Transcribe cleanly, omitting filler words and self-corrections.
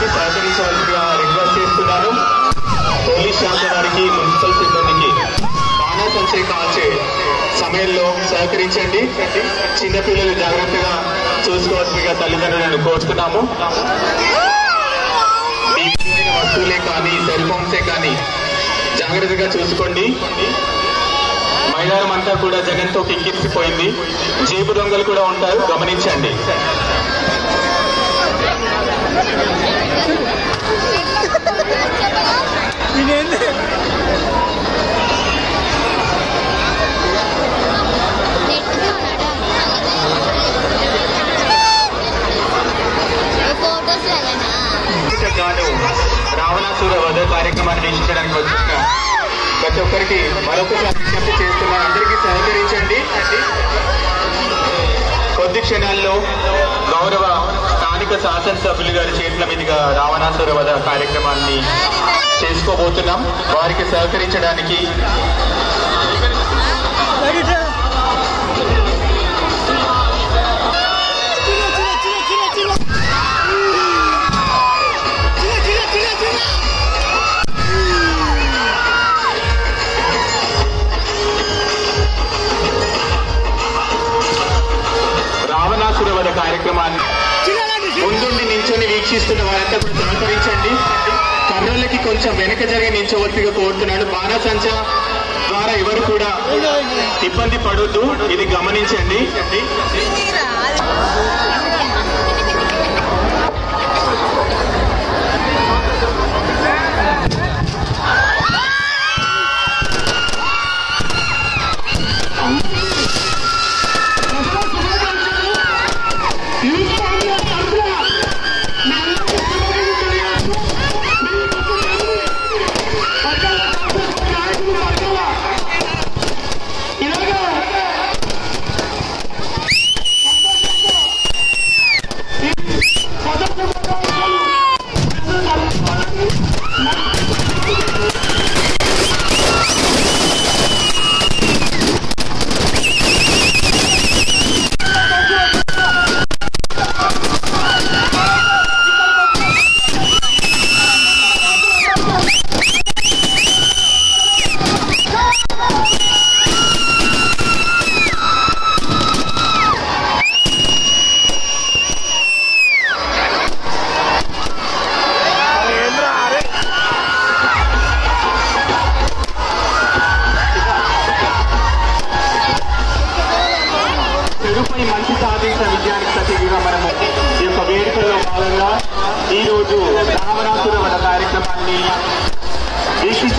అందరికీ సహకరించవలసిగా రిక్వెస్ట్ చేస్తున్నాను. పోలీస్ శాఖ వారికి, మున్సిపల్ సిబ్బందికి బాణాసంచే కాల్చే సమయంలో సహకరించండి. చిన్నపిల్లలు జాగ్రత్తగా చూసుకోవాల్సిగా తల్లిదండ్రులను కోరుతున్నాము. వస్తువులే కానీ, సెల్ ఫోన్సే కానీ జాగ్రత్తగా చూసుకోండి. మైదానం అంతా కూడా జగన్తో కిక్కిరిసిపోయింది. జేబు దొంగలు కూడా ఉంటారు, గమనించండి. రావణాసుర వధ కార్యక్రమాన్ని వీక్షించడానికి వచ్చిన ప్రతి ఒక్కరికి మరొకసారి విజ్ఞప్తి చేస్తున్నా, అందరికీ సహకరించండి. కొద్ది క్షణాల్లో గౌరవ స్థానిక శాసనసభ్యులు గారి చేతుల మీదుగా రావణాసుర వధ కార్యక్రమాన్ని చేసుకోబోతున్నాం. వారికి సహకరించడానికి రావణాసుర వధ కార్యక్రమాన్ని ముందుండి నించొని వీక్షిస్తున్న వారంతా కూడా సహకరించండి. కర్రలకి కొంచెం వెనక జరిగి నించవలసిగా కోరుతున్నాడు. బాణాసంచా ద్వారా ఎవరు కూడా ఇబ్బంది పడొద్దు, ఇది గమనించండి. మంచి సాధించిన విజయానికి ప్రతిగా మనము ఈ యొక్క వేడుకల్లో భాగంగా ఈ రోజు రావణాసుర వధ కార్యక్రమాన్ని వీక్షించ